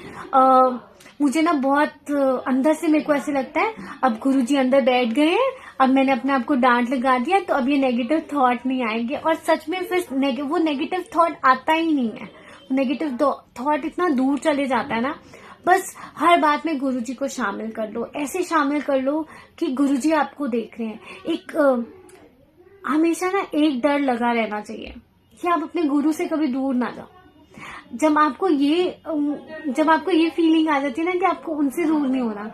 S1: मुझे ना बहुत अंदर से मेरे को ऐसे लगता है अब गुरुजी अंदर बैठ गए हैं, अब मैंने अपने आप को डांट लगा दिया तो अब ये नेगेटिव थॉट नहीं आएंगे। और सच में फिर वो नेगेटिव थॉट आता ही नहीं है, नेगेटिव थॉट इतना दूर चले जाता है ना। बस हर बात में गुरुजी को शामिल कर लो, ऐसे शामिल कर लो कि गुरुजी आपको देख रहे हैं। एक हमेशा ना एक डर लगा रहना चाहिए कि आप अपने गुरु से कभी दूर ना जाओ। जब आपको ये फीलिंग आ जाती है ना कि आपको उनसे दूर नहीं होना,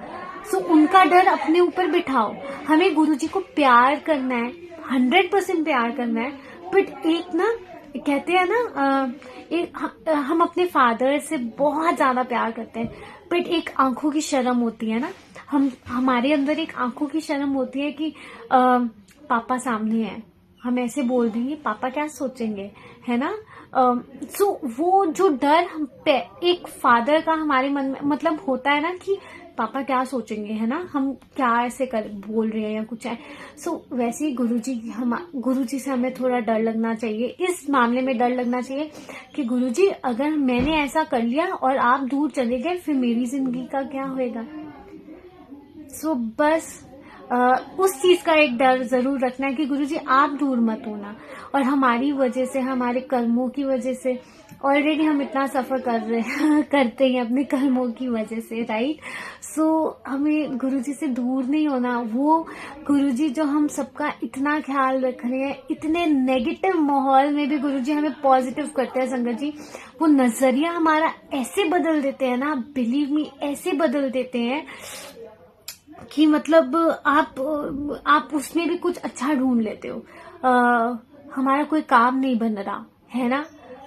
S1: सो उनका डर अपने ऊपर बिठाओ। हमें गुरुजी को प्यार करना है, 100% प्यार करना है, बट एक ना कहते हैं ना, हम अपने फादर से बहुत ज्यादा प्यार करते हैं, बट एक आंखों की शर्म होती है ना, हमारे अंदर एक आंखों की शर्म होती है कि पापा सामने है, हम ऐसे बोल देंगे पापा क्या सोचेंगे, है ना। सो वो जो डर एक फादर का हमारे मन में मतलब होता है ना कि पापा क्या सोचेंगे, है ना, हम क्या ऐसे बोल रहे हैं या कुछ है। सो वैसे ही गुरुजी से हमें थोड़ा डर लगना चाहिए, इस मामले में डर लगना चाहिए कि गुरुजी अगर मैंने ऐसा कर लिया और आप दूर चले गए फिर मेरी जिंदगी का क्या होएगा। सो बस उस चीज का एक डर जरूर रखना है कि गुरुजी आप दूर मत होना। और हमारी वजह से, हमारे कर्मों की वजह से ऑलरेडी हम इतना सफर करते हैं अपने कर्मों की वजह से, राइट। सो हमें गुरुजी से दूर नहीं होना। वो गुरुजी जो हम सबका इतना ख्याल रख रहे हैं, इतने नेगेटिव माहौल में भी गुरुजी हमें पॉजिटिव करते हैं संगत जी। वो नजरिया हमारा ऐसे बदल देते हैं ना, बिलीव मी, ऐसे बदल देते हैं कि मतलब आप उसमें भी कुछ अच्छा ढूंढ लेते हो। हमारा कोई काम नहीं बन रहा है ना,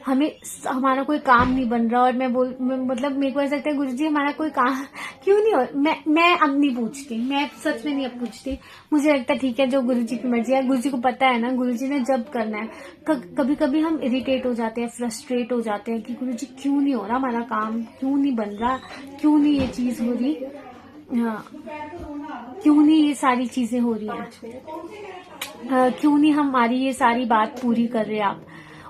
S1: हमारा कोई काम नहीं बन रहा और मतलब मेरे को ऐसा लगता है गुरुजी हमारा कोई काम क्यों नहीं हो। मैं अब नहीं पूछती, मैं सच में नहीं अब पूछती। मुझे लगता है ठीक है, जो गुरुजी की मर्जी है, गुरुजी को पता है ना गुरुजी ने जब करना है। कभी कभी हम इरिटेट हो जाते हैं, फ्रस्ट्रेट हो जाते हैं कि गुरुजी क्यों नहीं हो रहा हमारा काम, क्यों नहीं बन रहा, क्यों नहीं ये चीज हो रही, क्यों नहीं ये सारी चीजें हो रही हैं, क्यों नहीं हमारी ये सारी बात पूरी कर रहे आप।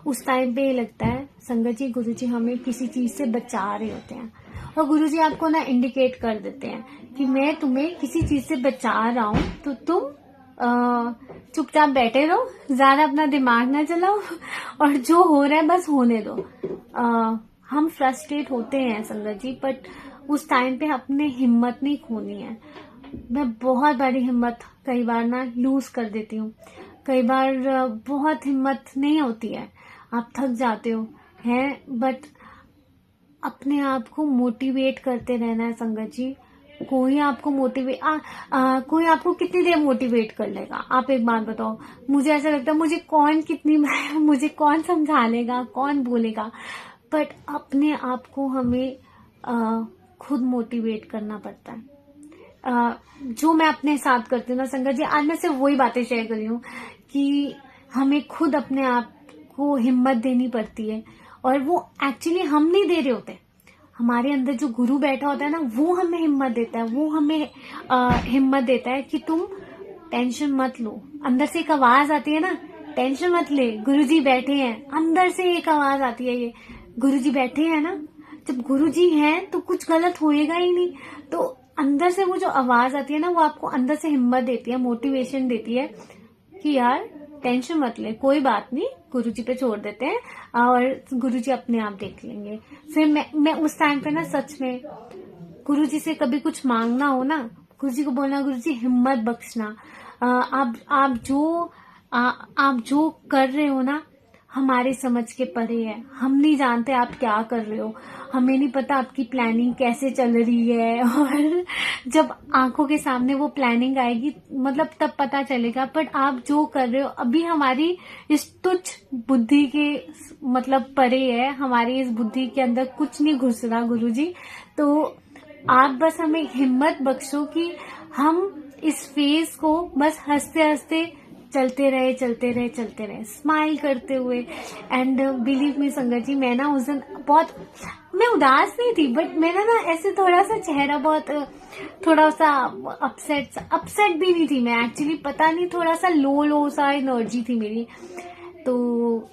S1: उस टाइम पे ये लगता है संगत जी गुरुजी हमें किसी चीज से बचा रहे होते हैं और गुरुजी आपको ना इंडिकेट कर देते हैं कि मैं तुम्हें किसी चीज से बचा रहा हूँ, तो तुम चुपचाप बैठे रहो, ज्यादा अपना दिमाग ना चलाओ और जो हो रहा है बस होने दो। हम फ्रस्ट्रेट होते हैं संगत जी, बट उस टाइम पे अपने हिम्मत नहीं खोनी है। मैं बहुत बड़ी हिम्मत कई बार ना लूज कर देती हूँ, कई बार बहुत हिम्मत नहीं होती है, आप थक जाते हो हैं, बट अपने आप को मोटिवेट करते रहना है संगत जी। कोई आपको कोई आपको कितनी देर मोटिवेट कर लेगा, आप एक बात बताओ। मुझे ऐसा लगता है मुझे कौन समझा लेगा, कौन बोलेगा, बट अपने आप को हमें खुद मोटिवेट करना पड़ता है। जो मैं अपने साथ करती हूँ ना संगत जी, आज मैं सिर्फ वही बातें शेयर कर रही हूँ कि हमें खुद अपने आप को हिम्मत देनी पड़ती है। और वो एक्चुअली हम नहीं दे रहे होते, हमारे अंदर जो गुरु बैठा होता है ना, वो हमें हिम्मत देता है, वो हमें हिम्मत देता है कि तुम टेंशन मत लो। अंदर से एक आवाज आती है ना, टेंशन मत ले, गुरुजी बैठे हैं। अंदर से एक आवाज आती है, ये गुरुजी बैठे हैं ना, जब गुरुजी हैं तो कुछ गलत होएगा ही नहीं। तो अंदर से वो जो आवाज आती है ना, वो आपको अंदर से हिम्मत देती है, मोटिवेशन देती है कि यार टेंशन मत ले, कोई बात नहीं, गुरुजी पे छोड़ देते हैं और गुरुजी अपने आप देख लेंगे। फिर मैं उस टाइम पे ना सच में गुरुजी से कभी कुछ मांगना हो ना, गुरुजी को बोलना गुरुजी हिम्मत बख्शना, आप जो कर रहे हो ना हमारे समझ के परे है, हम नहीं जानते आप क्या कर रहे हो, हमें नहीं पता आपकी प्लानिंग कैसे चल रही है। और जब आंखों के सामने वो प्लानिंग आएगी मतलब तब पता चलेगा, बट आप जो कर रहे हो अभी हमारी इस तुच्छ बुद्धि के मतलब परे है, हमारी इस बुद्धि के अंदर कुछ नहीं घुस रहा गुरुजी। तो आप बस हमें हिम्मत बख्शो कि हम इस फेज को बस हंसते हंसते चलते रहे चलते रहे चलते रहे, स्माइल करते हुए। एंड बिलीव मी संगत जी, मैं ना उस दिन बहुत, मैं उदास नहीं थी, बट मेरा ना ऐसे थोड़ा सा चेहरा बहुत थोड़ा सा अपसेट भी नहीं थी मैं एक्चुअली, पता नहीं, थोड़ा सा लो सा एनर्जी थी मेरी। तो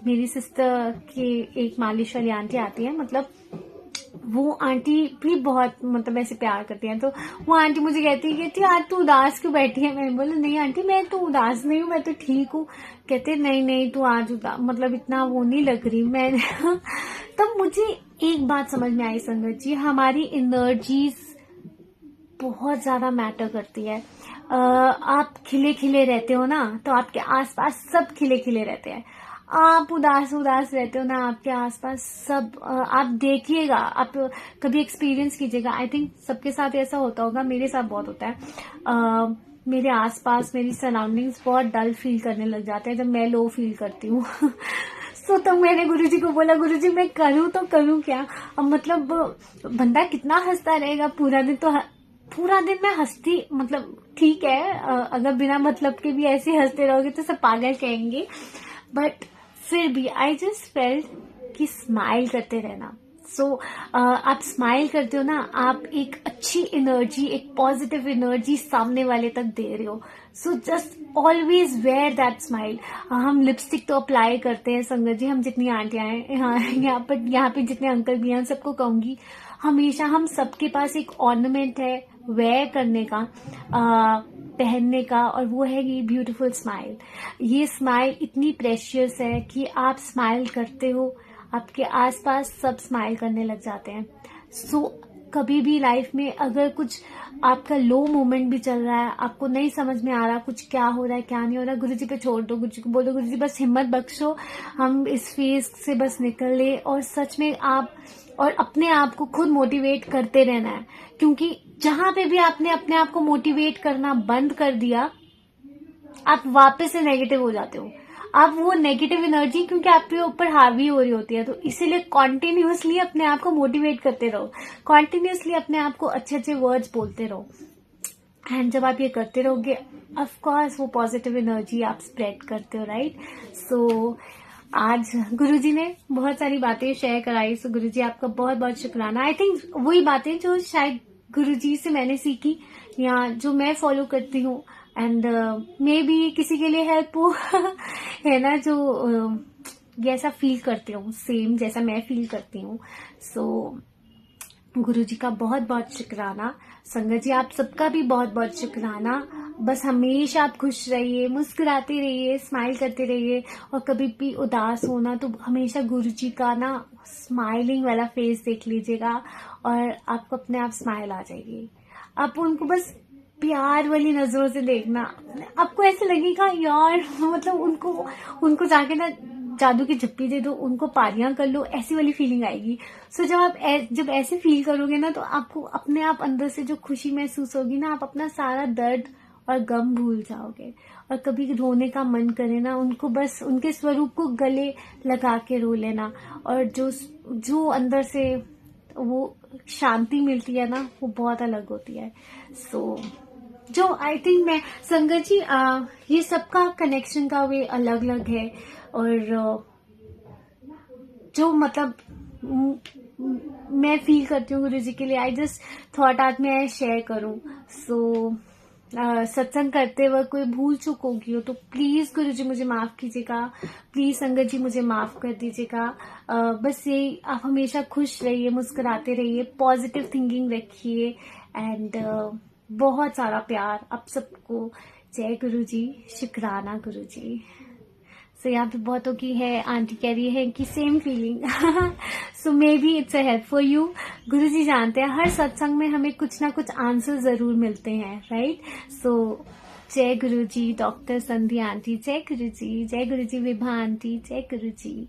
S1: मेरी सिस्टर के एक मालिश वाली आंटी आती है, मतलब वो आंटी भी बहुत मतलब ऐसे प्यार करती हैं। तो वो आंटी मुझे कहती है कि यार तू उदास क्यों बैठी है? मैंने बोला नहीं आंटी, मैं तो उदास नहीं हूँ, मैं तो ठीक हूँ। कहते नहीं तू आज मतलब इतना वो नहीं लग रही। मैं तब मुझे एक बात समझ में आई संगत जी, हमारी एनर्जीज बहुत ज्यादा मैटर करती है। आप खिले खिले रहते हो ना, तो आपके आसपास सब खिले खिले रहते हैं। आप उदास रहते हो ना, आपके आसपास सब आप देखिएगा, आप कभी एक्सपीरियंस कीजिएगा। आई थिंक सबके साथ ऐसा होता होगा, मेरे साथ बहुत होता है। मेरे आसपास मेरी सराउंडिंग्स बहुत डल फील करने लग जाते हैं जब मैं लो फील करती हूँ। तो मैंने गुरुजी को बोला, गुरुजी मैं करूँ तो करूँ क्या? अब मतलब बंदा कितना हंसता रहेगा पूरा दिन? तो पूरा दिन मैं हंसती, मतलब ठीक है, अगर बिना मतलब के भी ऐसे हंसते रहोगे तो सब पागल कहेंगे, बट फिर भी आई जस्ट फेल्ट कि स्माइल करते रहना। सो आप स्माइल करते हो ना, आप एक अच्छी एनर्जी, एक पॉजिटिव एनर्जी सामने वाले तक दे रहे हो। So just always wear that smile. हम लिपस्टिक तो अप्लाई करते हैं संगत जी, हम जितनी आंटियां हैं यहाँ पे जितने अंकल भी हैं, सबको कहूंगी, हमेशा हम सबके पास एक ऑर्नामेंट है वेयर करने का, पहनने का, और वो है ये ब्यूटीफुल स्माइल। ये स्माइल इतनी प्रेशियस है कि आप स्माइल करते हो, आपके आसपास सब स्माइल करने लग जाते हैं। सो कभी भी लाइफ में अगर कुछ आपका लो मोमेंट भी चल रहा है, आपको नहीं समझ में आ रहा कुछ क्या हो रहा है क्या नहीं हो रहा, गुरुजी पे छोड़ दो, गुरुजी को बोलो गुरुजी बस हिम्मत बख्शो, हम इस फेज से बस निकल ले। और सच में आप और अपने आप को खुद मोटिवेट करते रहना है, क्योंकि जहां पे भी आपने अपने आप को मोटिवेट करना बंद कर दिया, आप वापस से नेगेटिव हो जाते हो। आप वो नेगेटिव एनर्जी क्योंकि आपके ऊपर हावी हो रही होती है, तो इसीलिए कॉन्टिन्यूसली अपने आप को मोटिवेट करते रहो, कॉन्टिन्यूसली अपने आप को अच्छे अच्छे वर्ड्स बोलते रहो। एंड जब आप ये करते रहोगे, ऑफ कोर्स वो पॉजिटिव एनर्जी आप स्प्रेड करते हो, राइट? सो आज गुरुजी ने बहुत सारी बातें शेयर कराई, सो गुरुजी आपका बहुत बहुत शुक्राना। आई थिंक वही बातें जो शायद गुरुजी से मैंने सीखी या जो मैं फॉलो करती हूँ, एंड मे बी किसी के लिए हेल्प हो है ना, जो जैसा फील करते हो सेम जैसा मैं फील करती हूँ। सो गुरुजी का बहुत बहुत शुक्राना। संगत जी आप सबका भी बहुत बहुत शुक्राना। बस हमेशा आप खुश रहिए, मुस्कुराते रहिए, स्माइल करते रहिए, और कभी भी उदास होना तो हमेशा गुरुजी का ना स्माइलिंग वाला फेस देख लीजिएगा, और आपको अपने आप स्माइल आ जाएगी। आप उनको बस प्यार वाली नजरों से देखना, आपको ऐसे लगेगा यार, मतलब उनको जाके ना जादू की झप्पी दे दो, उनको पारियां कर लो, ऐसी वाली फीलिंग आएगी। सो जब आप जब ऐसे फील करोगे ना, तो आपको अपने आप अंदर से जो खुशी महसूस होगी ना, आप अपना सारा दर्द और गम भूल जाओगे। और कभी रोने का मन करे ना, उनको बस उनके स्वरूप को गले लगा के रो लेना, और जो अंदर से वो शांति मिलती है ना, वो बहुत अलग होती है। सो जो आई थिंक मैं संगत जी ये सबका कनेक्शन का वे अलग अलग है, और जो मतलब मैं फील करती हूँ गुरुजी के लिए, आई जस्ट थॉट आज मैं शेयर करूँ। सो सत्संग करते वक्त कोई भूल चूक होगी हो तो प्लीज गुरुजी मुझे माफ कीजिएगा, प्लीज संगत जी मुझे माफ कर दीजिएगा। बस यही, आप हमेशा खुश रहिए, मुस्कुराते रहिए, पॉजिटिव थिंकिंग रखिए, एंड बहुत सारा प्यार आप सबको। जय गुरुजी, शुक्राना गुरुजी। सो यहाँ पे बहुतों की है, आंटी कह रही है कि same feeling. So may be it's a help for you. Guruji जानते हैं हर सत्संग में हमें कुछ ना कुछ आंसर जरूर मिलते हैं, राइट? सो जय गुरुजी डॉक्टर संध्या आंटी, जय गुरुजी, जय गुरुजी विभा आंटी, जय गुरुजी।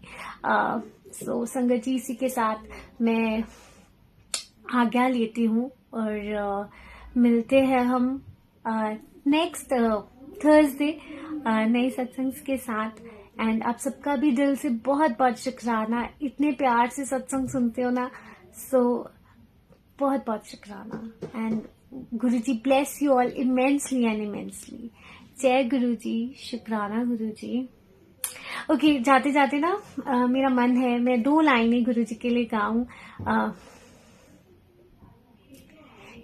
S1: सो संगत जी इसी के साथ मैं आज्ञा लेती हूँ, और मिलते हैं हम नेक्स्ट थर्सडे नए सत्संग के साथ। एंड आप सबका भी दिल से बहुत बहुत शुक्राना, इतने प्यार से सत्संग सुनते हो ना, सो बहुत बहुत शुक्राना। And Guruji bless you all immensely and immensely. जय गुरु जी, शुक्राना गुरु जी। ओके, जाते जाते ना मेरा मन है मैं 2 लाइनें गुरु जी के लिए गाऊं।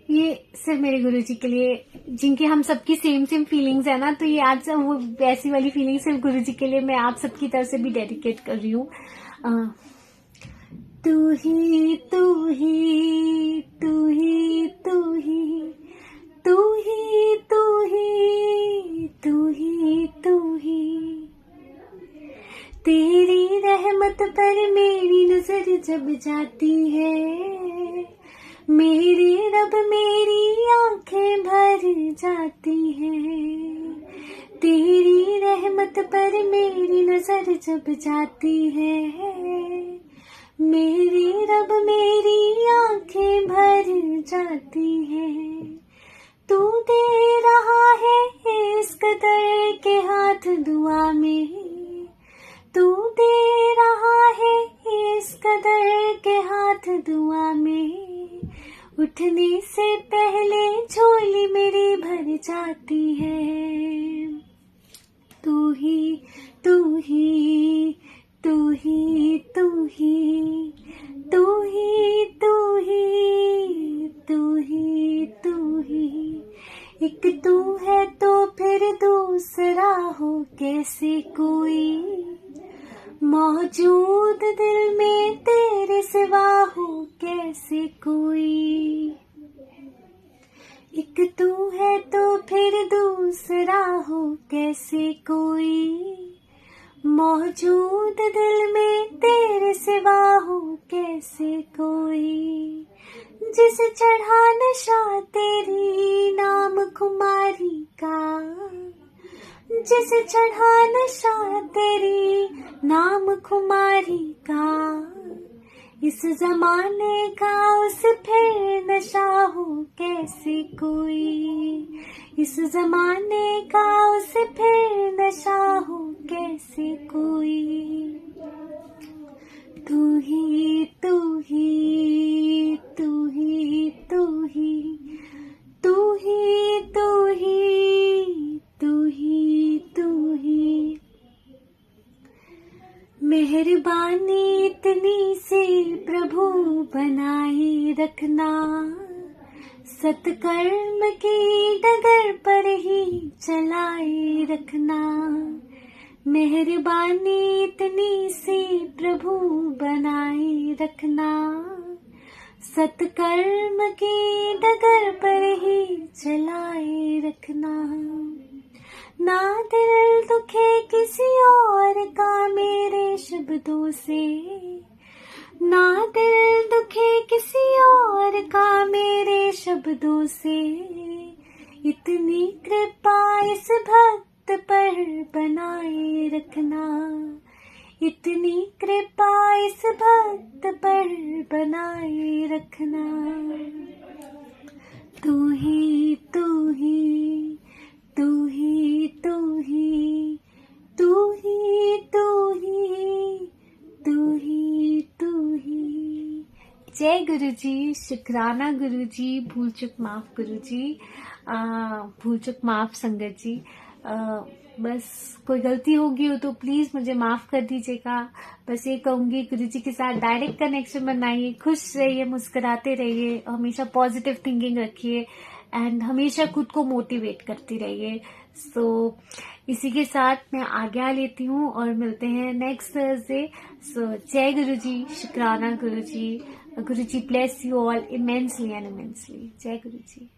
S1: ये सिर्फ मेरे गुरु जी के लिए, जिनके हम सबकी सेम फीलिंग्स है ना, तो ये आज वो वैसी वाली फीलिंग सिर्फ गुरु जी के लिए मैं आप सबकी तरफ से भी डेडिकेट कर रही हूँ। तू ही तू ही तू ही तू ही तू ही तू ही तू ही तू ही, तेरी रहमत पर मेरी नजर जब जाती है, मेरे रब मेरी आंखें भर जाती हैं। तेरी रहमत पर मेरी नजर जब जाती है, मेरे रब मेरी आंखें भर जाती हैं। तू दे रहा है इस कदर के हाथ दुआ में, तू दे रहा है इस कदर के हाथ दुआ में, उठने से पहले झोली मेरी भर जाती है। तू ही तू ही तू ही तू ही तू ही तू ही तू ही तू ही, एक तू है तो फिर दूसरा हो कैसे कोई, मौजूद दिल में तेरे सिवा हो कैसे कोई, एक तू है तो फिर दूसरा हो कैसे कोई, मौजूद दिल में तेरे सिवा हो कैसे कोई, जिसे चढ़ा नशा तेरी नाम खुमारी का, जिसे चढ़ा नशा तेरी नाम खुमारी का, इस जमाने का उस फिर नशा हो कैसे कोई, इस जमाने का उस फिर नशा हो कैसे कोई। तू ही तू ही तू ही तू ही तू ही तू ही तू ही तू ही, मेहरबानी इतनी से प्रभु बनाए रखना, सत्कर्म की डगर पर ही चलाए रखना, मेहरबानी इतनी से प्रभु बनाए रखना, सत्कर्म की डगर पर ही चलाए रखना, ना दिल दुखे किसी और का मेरे शब्दों से, ना दिल दुखे किसी और का मेरे शब्दों से, इतनी कृपा इस भक्त पर बनाए रखना, इतनी कृपा इस भक्त पर बनाए रखना। तू ही तू ही तू ही तू ही तू ही तू ही तू ही तू ही। जय गुरु जी, शुक्राना गुरु जी, भूल चुक माफ गुरु जी, भूल चुक माफ संगत जी। बस कोई गलती होगी हो तो प्लीज मुझे माफ कर दीजिएगा। बस ये कहूंगी गुरु जी के साथ डायरेक्ट कनेक्शन बनाइए, खुश रहिए, मुस्कुराते रहिए, हमेशा पॉजिटिव थिंकिंग रखिए एंड हमेशा खुद को मोटिवेट करती रहिए। सो इसी के साथ मैं आज्ञा लेती हूँ और मिलते हैं नेक्स्ट थर्सडे। सो जय गुरु जी, शुक्राना Guru ji, Guru ji bless you all immensely and immensely. जय गुरु जी।